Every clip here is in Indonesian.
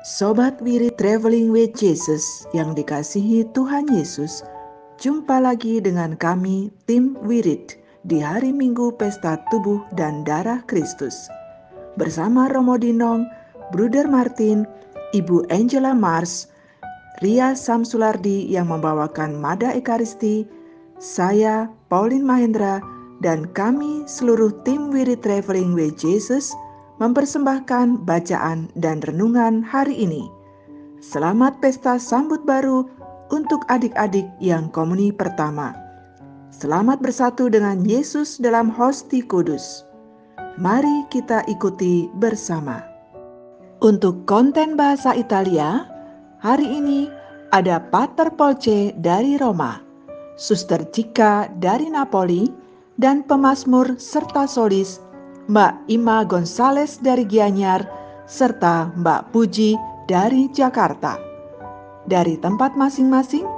Sobat Wirid Traveling with Jesus yang dikasihi Tuhan Yesus, jumpa lagi dengan kami tim Wirid di hari Minggu Pesta Tubuh dan Darah Kristus. Bersama Romo Dinong, Bruder Martin, Ibu Angela Mars, Ria Samsulardi yang membawakan Mada Ekaristi, saya Pauline Mahendra, dan kami seluruh tim Wirid Traveling with Jesus mempersembahkan bacaan dan renungan hari ini. Selamat Pesta Sambut Baru untuk adik-adik yang komuni pertama. Selamat bersatu dengan Yesus dalam Hosti Kudus. Mari kita ikuti bersama. Untuk konten bahasa Italia, hari ini ada Pater Polce dari Roma, Suster Cika dari Napoli, dan pemazmur serta solis Mbak Ima Gonzales dari Gianyar, serta Mbak Puji dari Jakarta. Dari tempat masing-masing,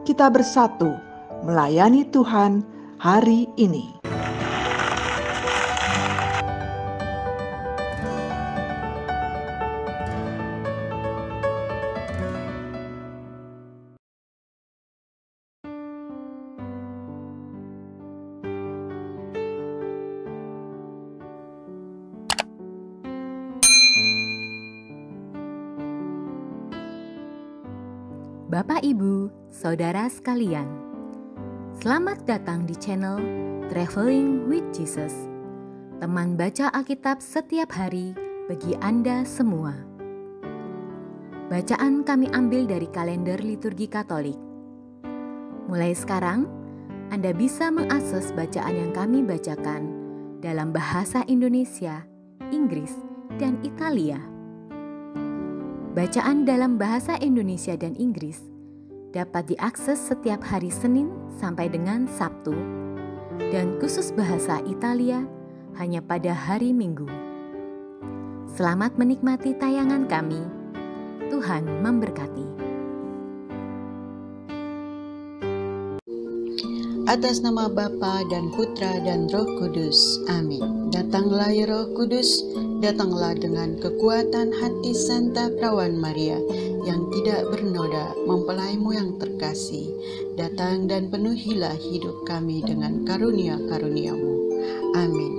kita bersatu melayani Tuhan hari ini. Bapak, Ibu, Saudara sekalian, selamat datang di channel Traveling with Jesus, teman baca Alkitab setiap hari bagi Anda semua. Bacaan kami ambil dari kalender liturgi Katolik. Mulai sekarang, Anda bisa mengakses bacaan yang kami bacakan dalam bahasa Indonesia, Inggris, dan Italia. Bacaan dalam bahasa Indonesia dan Inggris dapat diakses setiap hari Senin sampai dengan Sabtu, dan khusus bahasa Italia hanya pada hari Minggu. Selamat menikmati tayangan kami. Tuhan memberkati. Atas nama Bapa dan Putra dan Roh Kudus. Amin. Datanglah ya Roh Kudus, datanglah dengan kekuatan hati Santa Perawan Maria yang tidak bernoda, mempelaimu yang terkasih. Datang dan penuhilah hidup kami dengan karunia-karuniamu. Amin.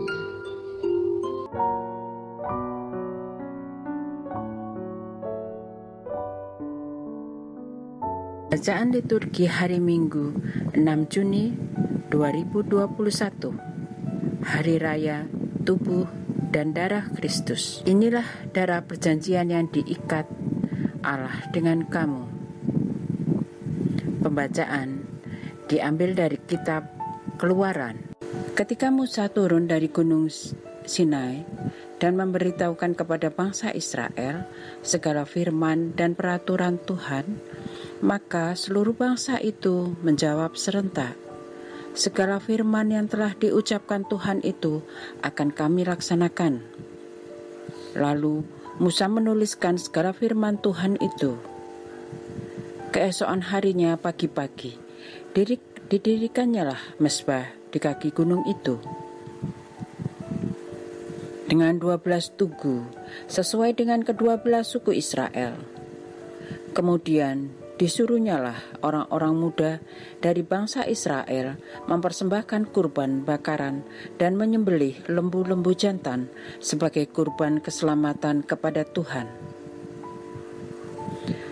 Bacaan liturgi hari Minggu 6 Juni 2021, Hari Raya Tubuh dan Darah Kristus. Inilah darah perjanjian yang diikat Allah dengan kamu. Pembacaan diambil dari kitab Keluaran. Ketika Musa turun dari gunung Sinai dan memberitahukan kepada bangsa Israel segala firman dan peraturan Tuhan, maka seluruh bangsa itu menjawab serentak, segala firman yang telah diucapkan Tuhan itu akan kami laksanakan. Lalu Musa menuliskan segala firman Tuhan itu. Keesokan harinya pagi-pagi, didirikannya lah mezbah di kaki gunung itu, dengan 12 tugu, sesuai dengan ke-12 suku Israel. Kemudian disuruhnyalah orang-orang muda dari bangsa Israel mempersembahkan kurban bakaran dan menyembelih lembu-lembu jantan sebagai kurban keselamatan kepada Tuhan.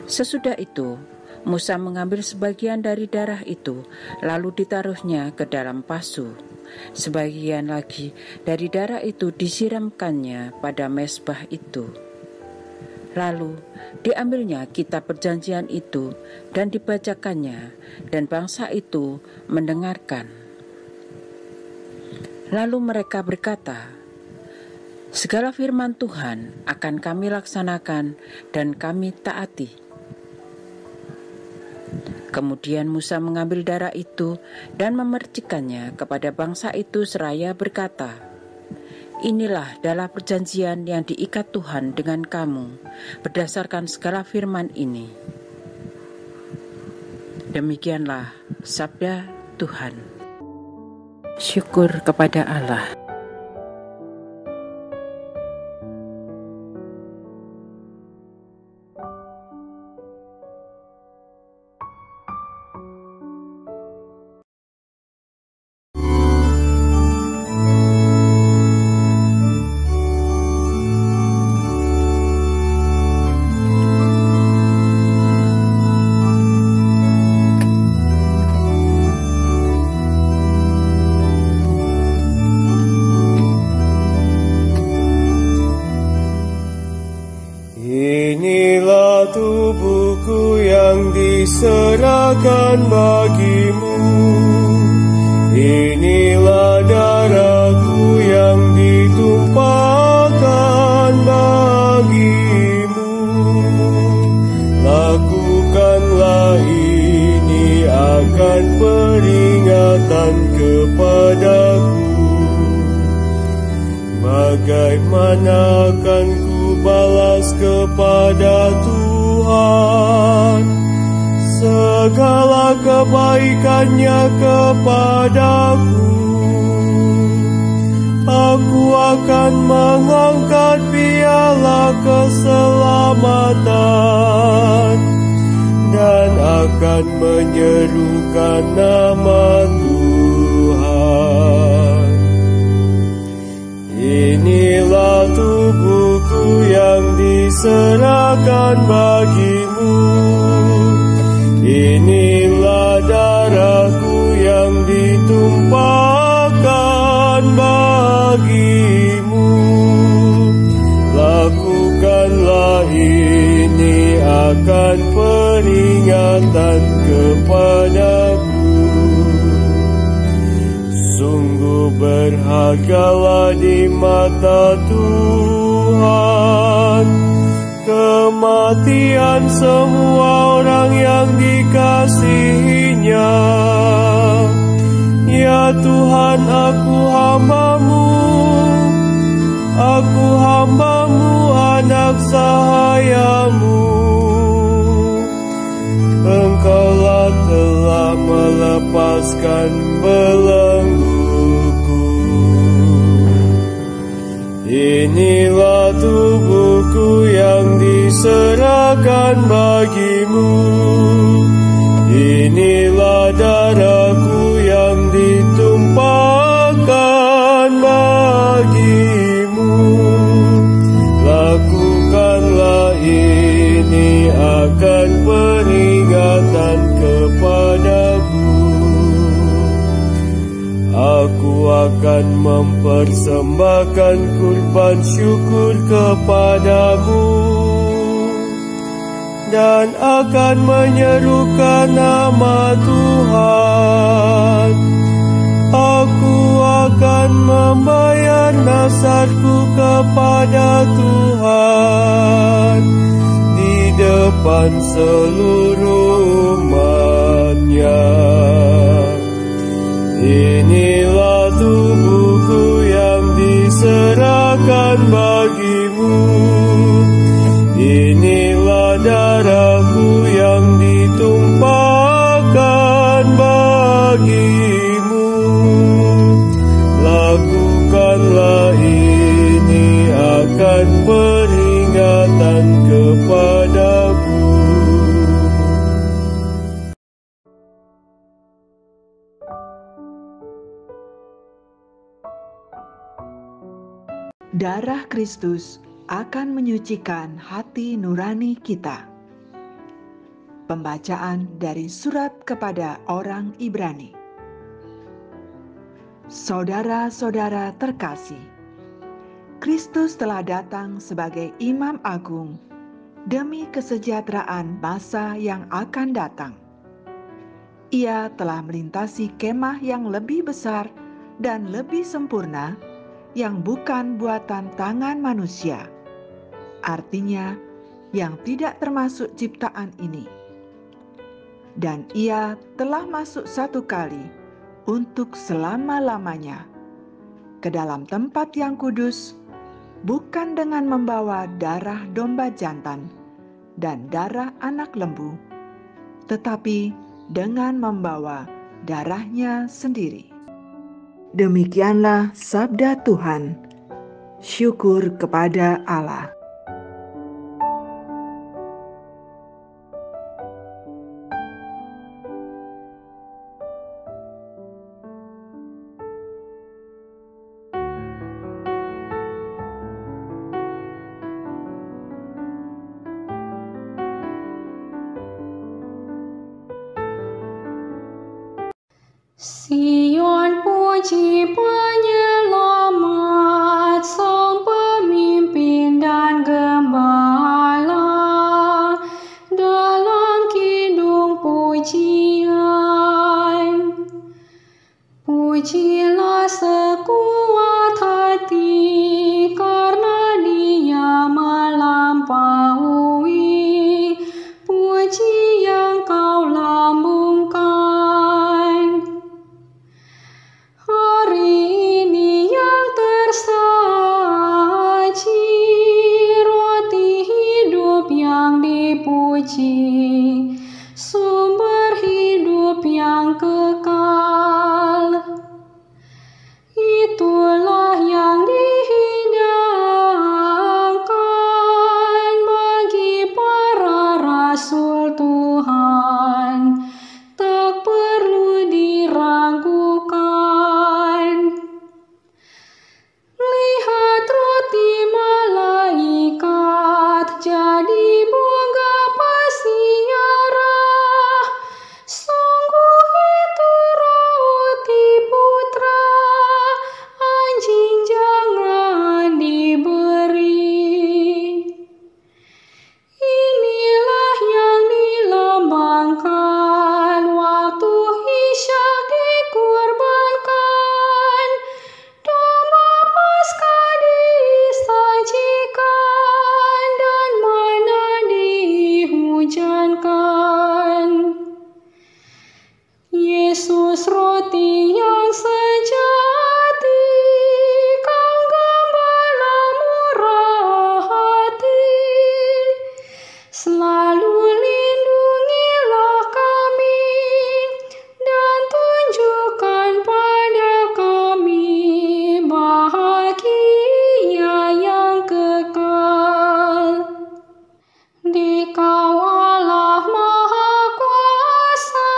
Sesudah itu, Musa mengambil sebagian dari darah itu, lalu ditaruhnya ke dalam pasu. Sebagian lagi dari darah itu disiramkannya pada mezbah itu. Lalu diambilnya kitab perjanjian itu dan dibacakannya, dan bangsa itu mendengarkan. Lalu mereka berkata, segala firman Tuhan akan kami laksanakan dan kami taati. Kemudian Musa mengambil darah itu dan memercikannya kepada bangsa itu seraya berkata, inilah darah perjanjian yang diikat Tuhan dengan kamu berdasarkan segala firman ini. Demikianlah sabda Tuhan. Syukur kepada Allah. diserahkan bagimu. Inilah darahku yang ditumpahkan bagimu. Lakukanlah ini akan peringatan kepadaku. Bagaimana akan ku balas kepada Tuhan segala kebaikannya kepadaku? Aku akan mengangkat piala keselamatan dan akan menyerukan nama Tuhan. Inilah tubuhku yang diserahkan bagimu. Inilah darahku yang ditumpahkan bagimu. Lakukanlah ini akan peringatan kepadaku. Sungguh berhargalah di mata Tuhan kematian semua orang yang dikasihinya. Ya Tuhan, aku hambamu, anak sahayamu. Engkaulah telah melepaskan belengguku. Inilah tubuhku yang diserahkan bagimu. Inilah darahku yang ditumpahkan bagimu. Lakukanlah ini akan peringatan kepadaku. Aku akan mempersembahkan kurban syukur kepadamu dan akan menyerukan nama Tuhan. Aku akan membayar nazarku kepada Tuhan di depan seluruh umat-Nya. Inilah tubuhku yang diserahkan bagimu. Inilah darahku yang ditumpahkan bagimu. Lakukanlah ini akan peringatan kepadaku. Darah Kristus akan menyucikan hati nurani kita. Pembacaan dari surat kepada orang Ibrani. Saudara-saudara terkasih, Kristus telah datang sebagai Imam Agung demi kesejahteraan masa yang akan datang. Ia telah melintasi kemah yang lebih besar dan lebih sempurna yang bukan buatan tangan manusia, artinya yang tidak termasuk ciptaan ini. Dan ia telah masuk satu kali untuk selama-lamanya ke dalam tempat yang kudus, bukan dengan membawa darah domba jantan dan darah anak lembu, tetapi dengan membawa darahnya sendiri. Demikianlah sabda Tuhan. Syukur kepada Allah. Sion puji penyelamat, sang pemimpin dan gembala dalam kidung Pujilah sekuat hati, karena Dia melampaui puji yang kau lambungkan. Hari ini yang tersaji, roti hidup yang dipuji, sumber hidup yang kekal. Itulah yang dihidangkan bagi para rasul Tuhan, tak perlu diragukan. Lihat roti malaikat jadi bunga pesiarah, sungguh itu roti putra, anjing jangan diberi. Inilah yang dilambangkan waktu Ishak dikurbankan, domba Paskah disajikan, dan mana dihujankan. Yesus roti yang sejati, Kang Gembala murah hati, selalu lindungilah kami dan tunjukkan pada kami bahagia yang kekal. Dikau Allah Maha Kuasa,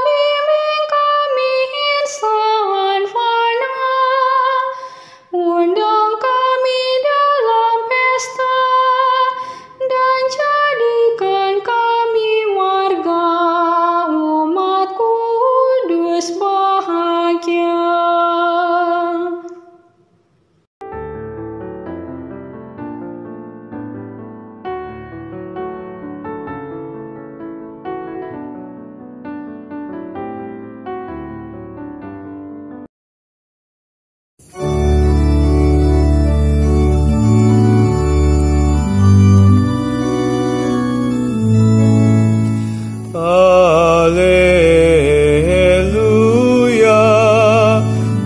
bimbing kami insan fana, undang kami dalam pesta, dan jadikan kami warga umat kudus bahagia. Haleluya,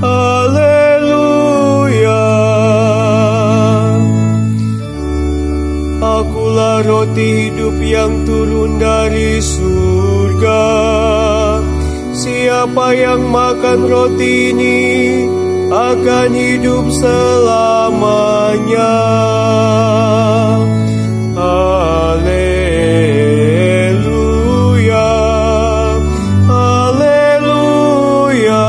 haleluya. Akulah roti hidup yang turun dari surga. Siapa yang makan roti ini akan hidup selamanya. Haleluya, haleluya.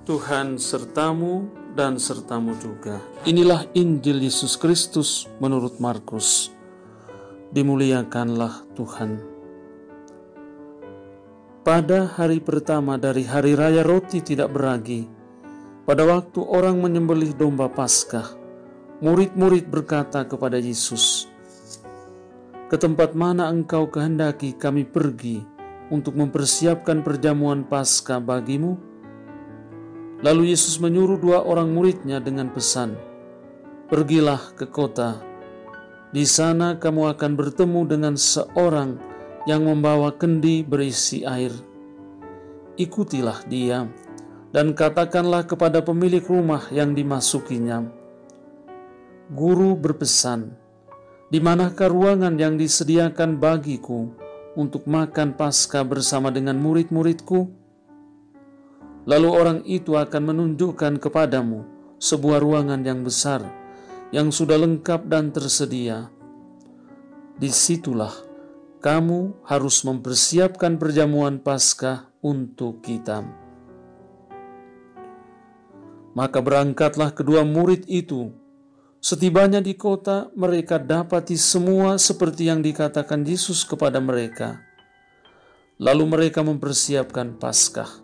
Tuhan sertamu dan sertamu juga. Inilah Injil Yesus Kristus menurut Markus. Dimuliakanlah Tuhan. Pada hari pertama dari hari raya roti tidak beragi, pada waktu orang menyembelih domba Paskah, murid-murid berkata kepada Yesus, "Ke tempat mana engkau kehendaki kami pergi untuk mempersiapkan perjamuan Paskah bagimu?" Lalu Yesus menyuruh 2 orang muridnya dengan pesan, "Pergilah ke kota. Di sana kamu akan bertemu dengan seorang yang membawa kendi berisi air. Ikutilah dia dan katakanlah kepada pemilik rumah yang dimasukinya, 'Guru berpesan, di manakah ruangan yang disediakan bagiku untuk makan Paskah bersama dengan murid-muridku?' Lalu orang itu akan menunjukkan kepadamu sebuah ruangan yang besar, yang sudah lengkap dan tersedia. Disitulah kamu harus mempersiapkan perjamuan Paskah untuk kita." Maka berangkatlah kedua murid itu. Setibanya di kota, mereka dapati semua seperti yang dikatakan Yesus kepada mereka. Lalu mereka mempersiapkan Paskah.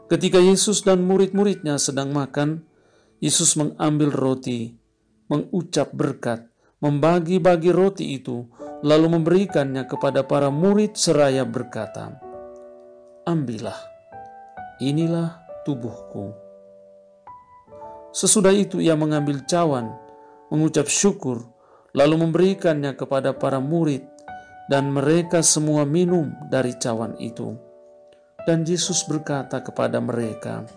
Ketika Yesus dan murid-muridnya sedang makan, Yesus mengambil roti, mengucap berkat, membagi-bagi roti itu, lalu memberikannya kepada para murid seraya berkata, "Ambillah, inilah tubuhku." Sesudah itu ia mengambil cawan, mengucap syukur, lalu memberikannya kepada para murid, dan mereka semua minum dari cawan itu. Dan Yesus berkata kepada mereka,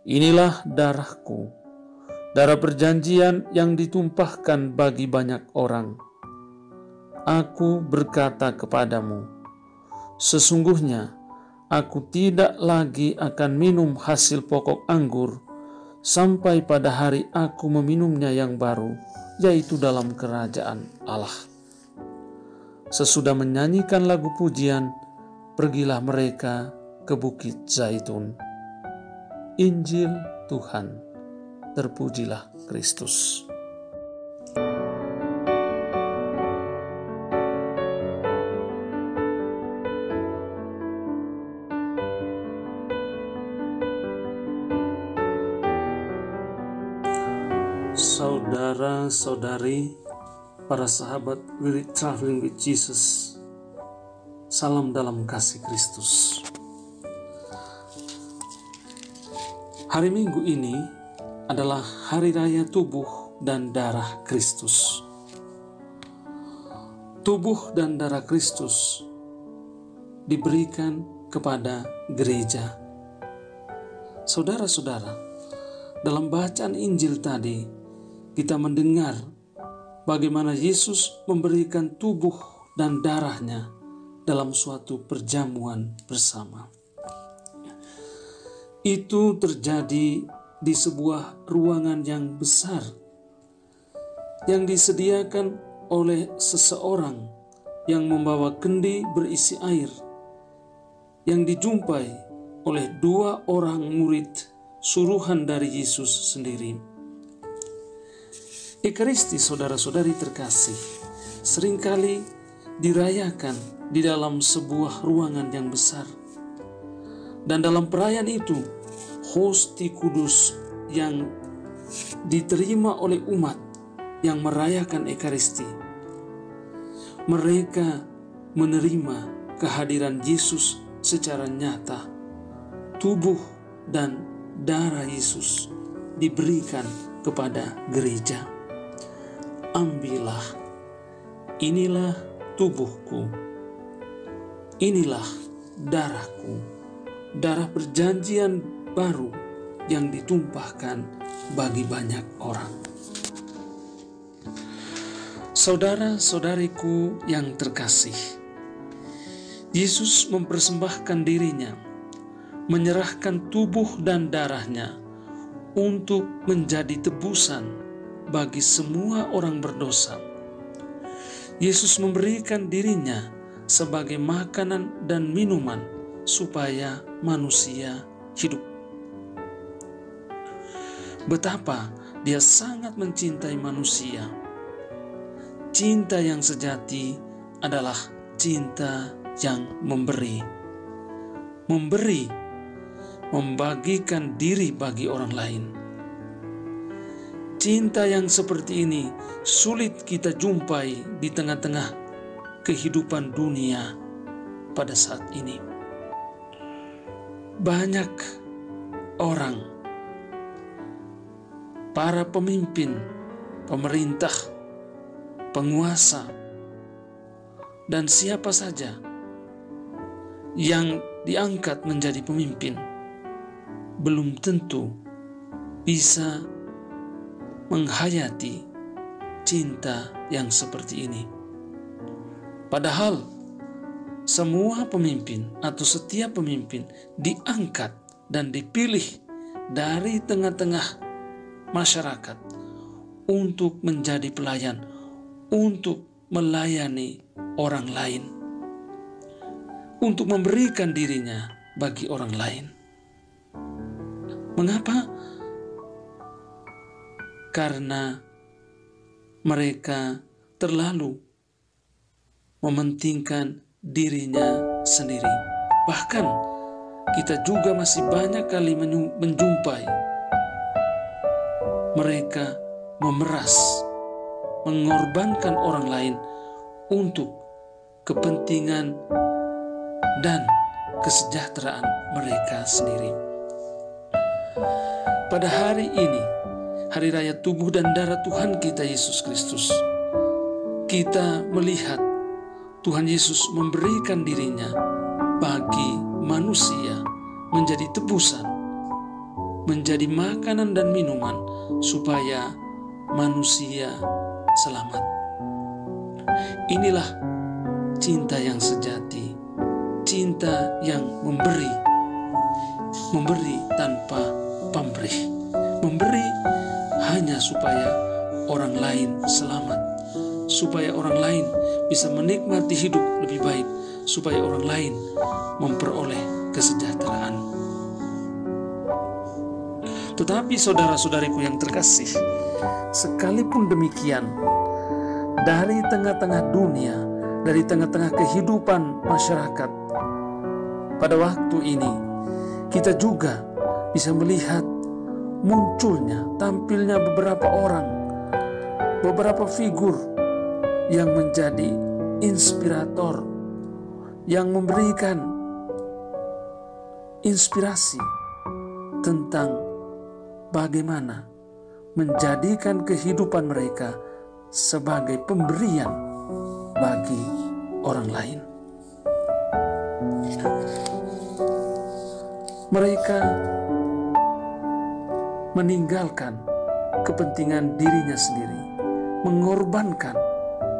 "Inilah darahku, darah perjanjian yang ditumpahkan bagi banyak orang. Aku berkata kepadamu, sesungguhnya aku tidak lagi akan minum hasil pokok anggur sampai pada hari aku meminumnya yang baru, yaitu dalam kerajaan Allah." Sesudah menyanyikan lagu pujian, pergilah mereka ke Bukit Zaitun. Injil Tuhan, terpujilah Kristus. Saudara-saudari, para sahabat Wirid Traveling with Jesus, salam dalam kasih Kristus. Hari Minggu ini adalah Hari Raya Tubuh dan Darah Kristus. Tubuh dan darah Kristus diberikan kepada gereja. Saudara-saudara, dalam bacaan Injil tadi, kita mendengar bagaimana Yesus memberikan tubuh dan darahnya dalam suatu perjamuan bersama. Itu terjadi di sebuah ruangan yang besar yang disediakan oleh seseorang yang membawa kendi berisi air, yang dijumpai oleh 2 orang murid suruhan dari Yesus sendiri. Ekaristi, saudara-saudari terkasih, seringkali dirayakan di dalam sebuah ruangan yang besar. Dan dalam perayaan itu, hosti kudus yang diterima oleh umat yang merayakan Ekaristi, mereka menerima kehadiran Yesus secara nyata. Tubuh dan darah Yesus diberikan kepada gereja. Ambillah, inilah tubuhku, inilah darahku, darah perjanjian baru yang ditumpahkan bagi banyak orang. Saudara-saudariku yang terkasih, Yesus mempersembahkan dirinya, menyerahkan tubuh dan darahnya untuk menjadi tebusan bagi semua orang berdosa. Yesus memberikan dirinya sebagai makanan dan minuman supaya manusia hidup. Betapa Dia sangat mencintai manusia. Cinta yang sejati adalah cinta yang memberi. Memberi, membagikan diri bagi orang lain. Cinta yang seperti ini sulit kita jumpai di tengah-tengah kehidupan dunia pada saat ini. Banyak orang, para pemimpin, pemerintah, penguasa, dan siapa saja yang diangkat menjadi pemimpin belum tentu bisa menghayati cinta yang seperti ini. Padahal semua pemimpin atau setiap pemimpin diangkat dan dipilih dari tengah-tengah masyarakat untuk menjadi pelayan, untuk melayani orang lain, untuk memberikan dirinya bagi orang lain. Mengapa? Karena mereka terlalu mementingkan dirinya sendiri. Bahkan kita juga masih banyak kali menjumpai mereka memeras, mengorbankan orang lain untuk kepentingan dan kesejahteraan mereka sendiri. Pada hari ini, Hari Raya Tubuh dan Darah Tuhan kita Yesus Kristus, kita melihat Tuhan Yesus memberikan dirinya bagi manusia menjadi tebusan, menjadi makanan dan minuman supaya manusia selamat. Inilah cinta yang sejati, cinta yang memberi tanpa pamrih, memberi hanya supaya orang lain selamat, supaya orang lain bisa menikmati hidup lebih baik, supaya orang lain memperoleh kesejahteraan. Tetapi saudara-saudariku yang terkasih, sekalipun demikian, dari tengah-tengah dunia, dari tengah-tengah kehidupan masyarakat, pada waktu ini kita juga bisa melihat munculnya, tampilnya beberapa orang, beberapa figur yang menjadi inspirator, yang memberikan inspirasi tentang bagaimana menjadikan kehidupan mereka sebagai pemberian bagi orang lain. Mereka meninggalkan kepentingan dirinya sendiri, mengorbankan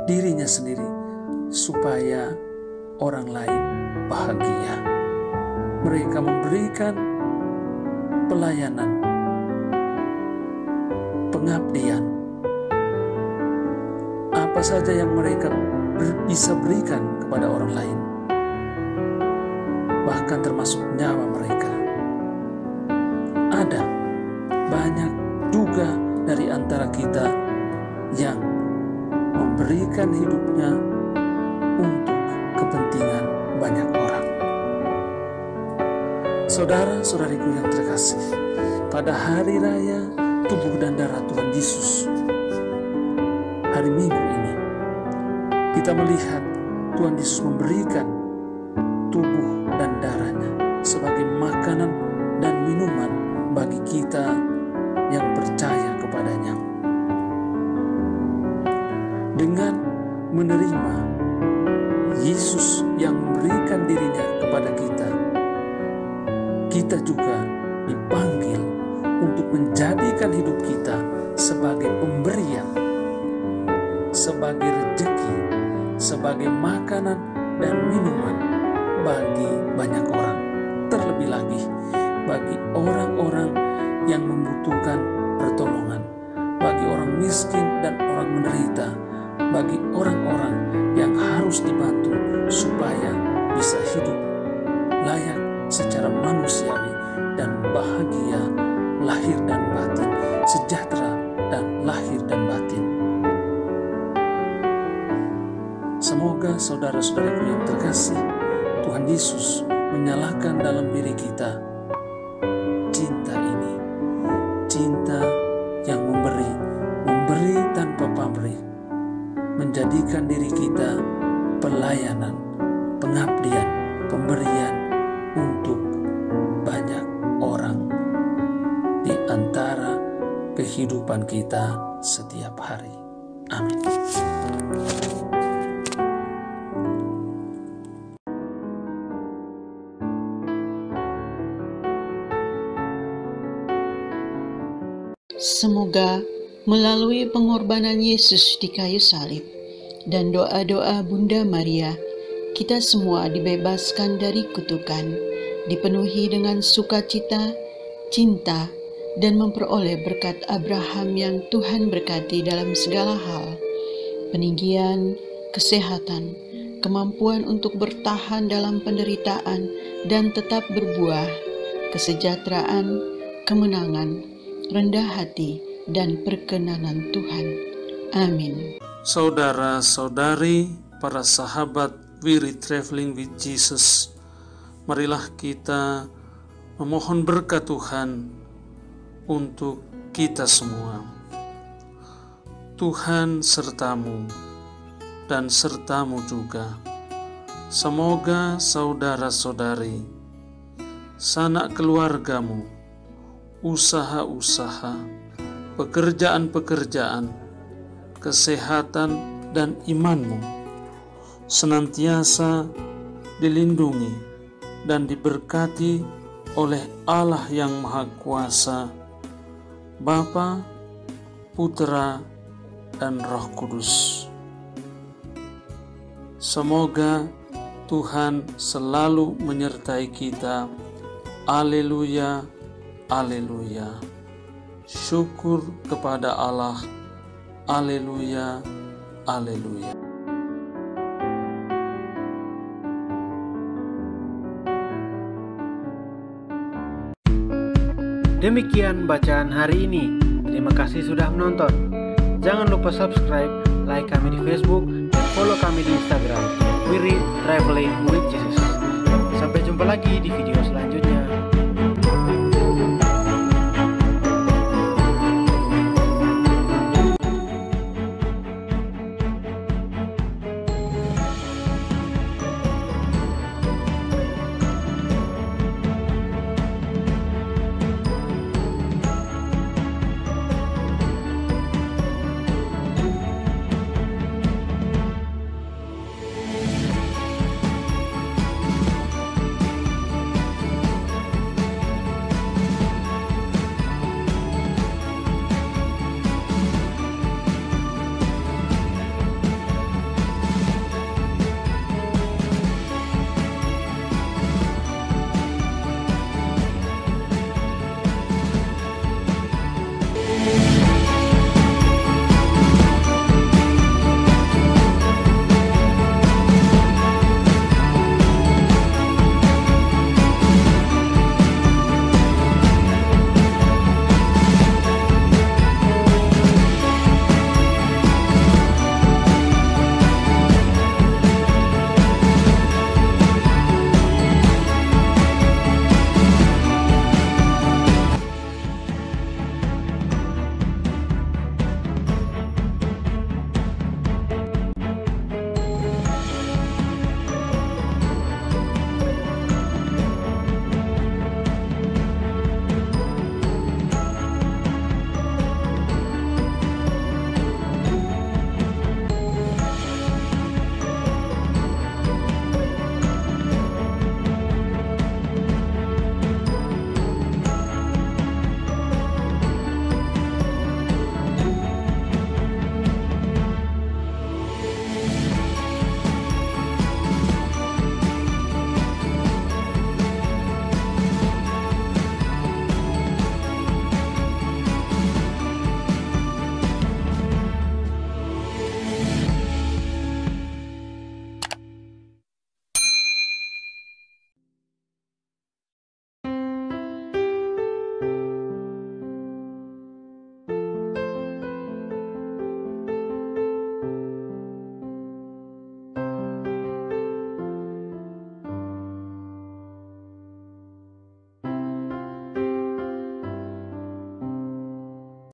dirinya sendiri supaya orang lain bahagia. Mereka memberikan pelayanan, pengabdian, apa saja yang mereka bisa berikan kepada orang lain, bahkan termasuk nyawa mereka. Ada banyak juga dari antara kita yang memberikan hidupnya untuk kepentingan banyak orang. Saudara-saudariku yang terkasih, pada hari raya tubuh dan darah Tuhan Yesus, hari Minggu ini, kita melihat Tuhan Yesus memberikan tubuh dan darahnya sebagai makanan dan minuman bagi kita yang percaya kepadanya. Dengan menerima Yesus yang memberikan dirinya kepada kita, kita juga dipanggil untuk menjadikan hidup kita sebagai pemberian, sebagai rezeki, sebagai makanan dan minuman bagi banyak orang. Terlebih lagi bagi orang-orang yang membutuhkan pertolongan, bagi orang miskin dan orang menderita, bagi orang-orang yang harus dibantu supaya bisa hidup layak secara manusiawi dan bahagia lahir dan batin, sejahtera dan lahir dan batin. Semoga saudara-saudaraku yang terkasih, Tuhan Yesus menyalakan dalam diri kita cinta ini, cinta yang memberi tanpa pamrih, menjadikan diri kita pelayanan, pengabdian, pemberian untuk banyak orang di antara kehidupan kita setiap hari. Amin. Semoga melalui pengorbanan Yesus di kayu salib dan doa-doa Bunda Maria, kita semua dibebaskan dari kutukan, dipenuhi dengan sukacita, cinta, dan memperoleh berkat Abraham yang Tuhan berkati dalam segala hal, peninggian, kesehatan, kemampuan untuk bertahan dalam penderitaan dan tetap berbuah, kesejahteraan, kemenangan, rendah hati, dan perkenanan Tuhan. Amin. Saudara-saudari, para sahabat Wirid Traveling with Jesus, marilah kita memohon berkat Tuhan untuk kita semua. Tuhan sertamu dan sertamu juga. Semoga saudara-saudari, sanak keluargamu, usaha-usaha, pekerjaan-pekerjaan, kesehatan dan imanmu senantiasa dilindungi dan diberkati oleh Allah yang Maha Kuasa, Bapa, Putra, dan Roh Kudus. Semoga Tuhan selalu menyertai kita. Haleluya, haleluya. Syukur kepada Allah. Haleluya, haleluya. Demikian bacaan hari ini. Terima kasih sudah menonton. Jangan lupa subscribe, like kami di Facebook, dan follow kami di Instagram. We Read Traveling with Jesus. Sampai jumpa lagi di video selanjutnya.